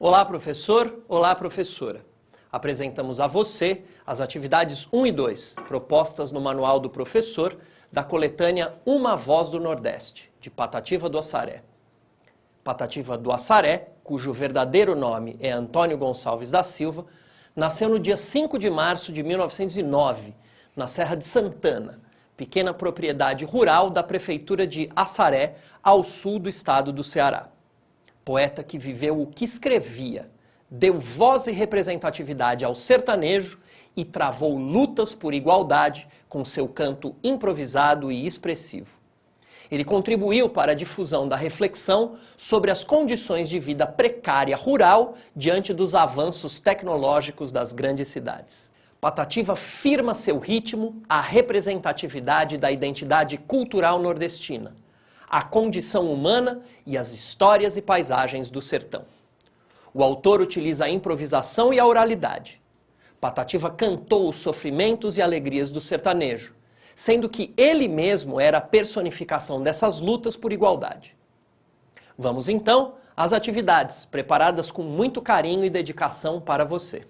Olá, professor! Olá, professora! Apresentamos a você as atividades 1 e 2, propostas no Manual do Professor, da coletânea Uma Voz do Nordeste, de Patativa do Assaré. Patativa do Assaré, cujo verdadeiro nome é Antônio Gonçalves da Silva, nasceu no dia 5 de março de 1909, na Serra de Santana, pequena propriedade rural da prefeitura de Assaré, ao sul do estado do Ceará. Poeta que viveu o que escrevia, deu voz e representatividade ao sertanejo e travou lutas por igualdade com seu canto improvisado e expressivo. Ele contribuiu para a difusão da reflexão sobre as condições de vida precária rural diante dos avanços tecnológicos das grandes cidades. Patativa firma seu ritmo à representatividade da identidade cultural nordestina, a condição humana e as histórias e paisagens do sertão. O autor utiliza a improvisação e a oralidade. Patativa cantou os sofrimentos e alegrias do sertanejo, sendo que ele mesmo era a personificação dessas lutas por igualdade. Vamos então às atividades, preparadas com muito carinho e dedicação para você.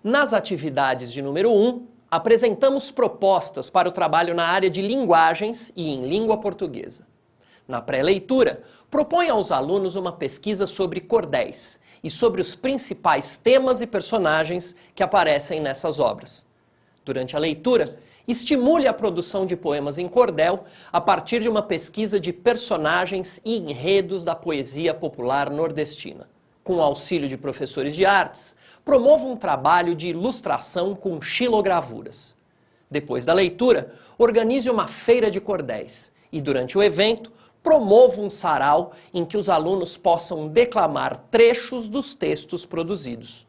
Nas atividades de número 1, apresentamos propostas para o trabalho na área de linguagens e em língua portuguesa. Na pré-leitura, propõe aos alunos uma pesquisa sobre cordéis e sobre os principais temas e personagens que aparecem nessas obras. Durante a leitura, estimule a produção de poemas em cordel a partir de uma pesquisa de personagens e enredos da poesia popular nordestina. Com o auxílio de professores de artes, promova um trabalho de ilustração com xilogravuras. Depois da leitura, organize uma feira de cordéis e, durante o evento, promova um sarau em que os alunos possam declamar trechos dos textos produzidos.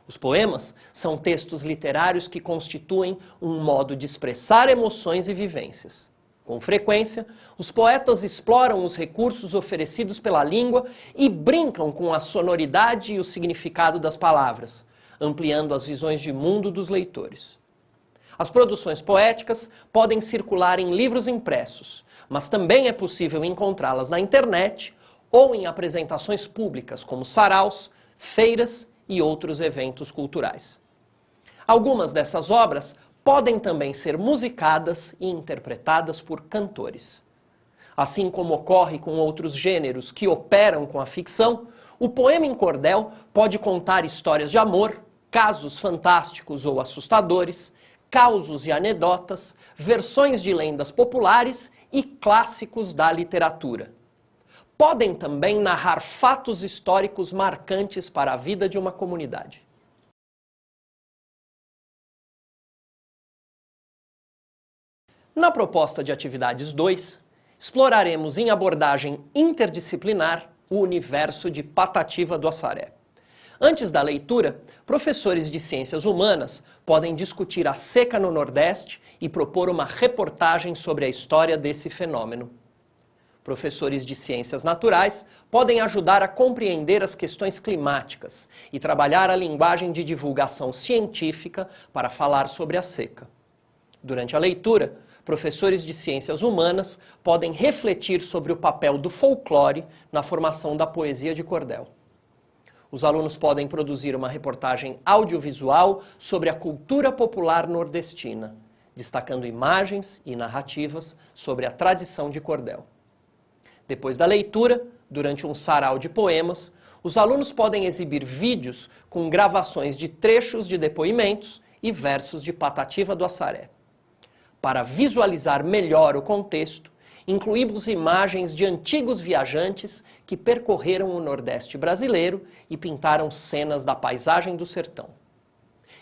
Os poemas são textos literários que constituem um modo de expressar emoções e vivências. Com frequência, os poetas exploram os recursos oferecidos pela língua e brincam com a sonoridade e o significado das palavras, ampliando as visões de mundo dos leitores. As produções poéticas podem circular em livros impressos, mas também é possível encontrá-las na internet ou em apresentações públicas, como saraus, feiras e outros eventos culturais. Algumas dessas obras podem também ser musicadas e interpretadas por cantores. Assim como ocorre com outros gêneros que operam com a ficção, o poema em cordel pode contar histórias de amor, casos fantásticos ou assustadores, causos e anedotas, versões de lendas populares e clássicos da literatura. Podem também narrar fatos históricos marcantes para a vida de uma comunidade. Na proposta de atividades 2, exploraremos em abordagem interdisciplinar o universo de Patativa do Assaré. Antes da leitura, professores de ciências humanas podem discutir a seca no Nordeste e propor uma reportagem sobre a história desse fenômeno. Professores de ciências naturais podem ajudar a compreender as questões climáticas e trabalhar a linguagem de divulgação científica para falar sobre a seca. Durante a leitura, professores de ciências humanas podem refletir sobre o papel do folclore na formação da poesia de cordel. Os alunos podem produzir uma reportagem audiovisual sobre a cultura popular nordestina, destacando imagens e narrativas sobre a tradição de cordel. Depois da leitura, durante um sarau de poemas, os alunos podem exibir vídeos com gravações de trechos de depoimentos e versos de Patativa do Assaré. Para visualizar melhor o contexto, incluímos imagens de antigos viajantes que percorreram o Nordeste brasileiro e pintaram cenas da paisagem do sertão.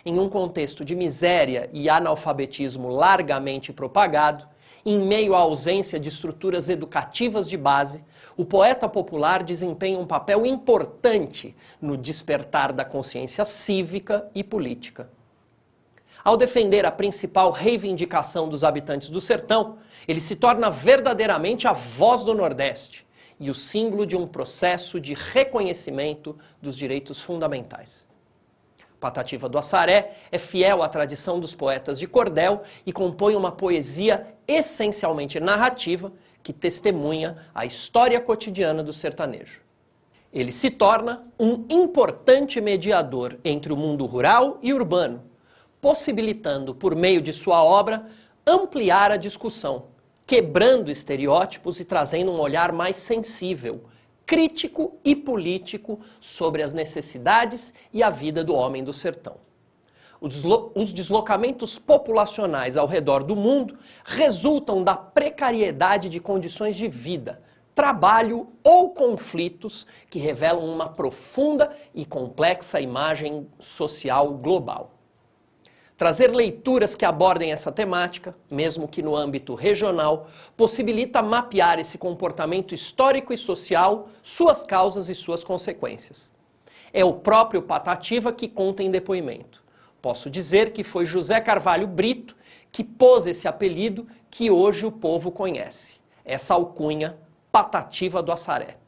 Em um contexto de miséria e analfabetismo largamente propagado, em meio à ausência de estruturas educativas de base, o poeta popular desempenha um papel importante no despertar da consciência cívica e política. Ao defender a principal reivindicação dos habitantes do sertão, ele se torna verdadeiramente a voz do Nordeste e o símbolo de um processo de reconhecimento dos direitos fundamentais. Patativa do Assaré é fiel à tradição dos poetas de cordel e compõe uma poesia essencialmente narrativa que testemunha a história cotidiana do sertanejo. Ele se torna um importante mediador entre o mundo rural e urbano, possibilitando, por meio de sua obra, ampliar a discussão, quebrando estereótipos e trazendo um olhar mais sensível, crítico e político sobre as necessidades e a vida do homem do sertão. Os deslocamentos populacionais ao redor do mundo resultam da precariedade de condições de vida, trabalho ou conflitos que revelam uma profunda e complexa imagem social global. Trazer leituras que abordem essa temática, mesmo que no âmbito regional, possibilita mapear esse comportamento histórico e social, suas causas e suas consequências. É o próprio Patativa que conta em depoimento. Posso dizer que foi José Carvalho Brito que pôs esse apelido que hoje o povo conhece, essa alcunha Patativa do Assaré.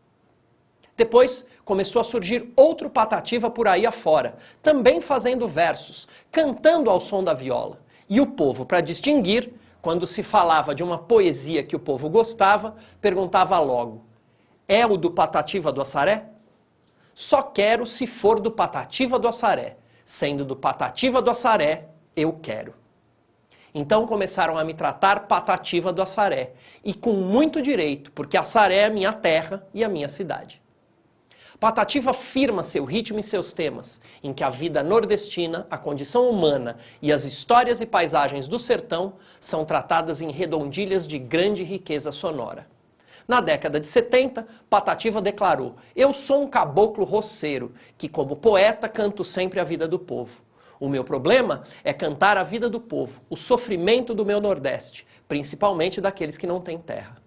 Depois começou a surgir outro Patativa por aí afora, também fazendo versos, cantando ao som da viola. E o povo, para distinguir, quando se falava de uma poesia que o povo gostava, perguntava logo: é o do Patativa do Assaré? Só quero se for do Patativa do Assaré. Sendo do Patativa do Assaré, eu quero. Então começaram a me tratar Patativa do Assaré, e com muito direito, porque Assaré é a minha terra e a minha cidade. Patativa firma seu ritmo e seus temas, em que a vida nordestina, a condição humana e as histórias e paisagens do sertão são tratadas em redondilhas de grande riqueza sonora. Na década de 70, Patativa declarou: eu sou um caboclo roceiro, que como poeta canto sempre a vida do povo. O meu problema é cantar a vida do povo, o sofrimento do meu Nordeste, principalmente daqueles que não têm terra.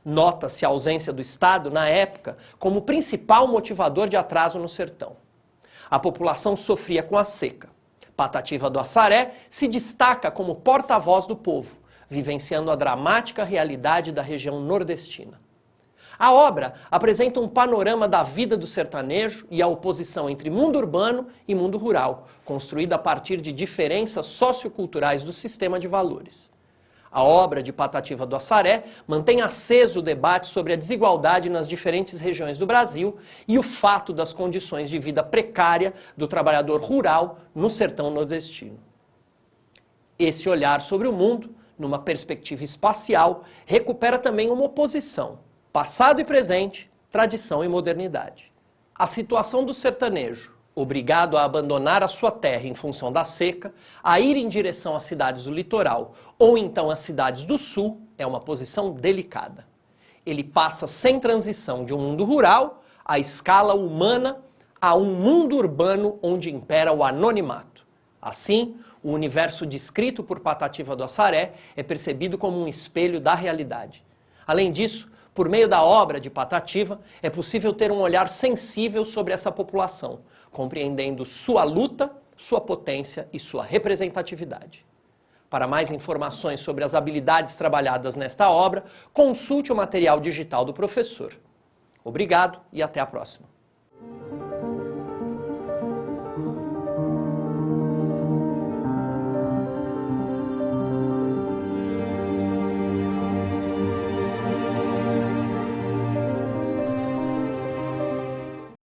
Nota-se a ausência do Estado, na época, como principal motivador de atraso no sertão. A população sofria com a seca. Patativa do Assaré se destaca como porta-voz do povo, vivenciando a dramática realidade da região nordestina. A obra apresenta um panorama da vida do sertanejo e a oposição entre mundo urbano e mundo rural, construída a partir de diferenças socioculturais do sistema de valores. A obra de Patativa do Assaré mantém aceso o debate sobre a desigualdade nas diferentes regiões do Brasil e o fato das condições de vida precária do trabalhador rural no sertão nordestino. Esse olhar sobre o mundo, numa perspectiva espacial, recupera também uma oposição, passado e presente, tradição e modernidade. A situação do sertanejo, obrigado a abandonar a sua terra em função da seca, a ir em direção às cidades do litoral ou então às cidades do sul, é uma posição delicada. Ele passa sem transição de um mundo rural, à escala humana, a um mundo urbano onde impera o anonimato. Assim, o universo descrito por Patativa do Assaré é percebido como um espelho da realidade. Além disso, por meio da obra de Patativa, é possível ter um olhar sensível sobre essa população, compreendendo sua luta, sua potência e sua representatividade. Para mais informações sobre as habilidades trabalhadas nesta obra, consulte o material digital do professor. Obrigado e até a próxima.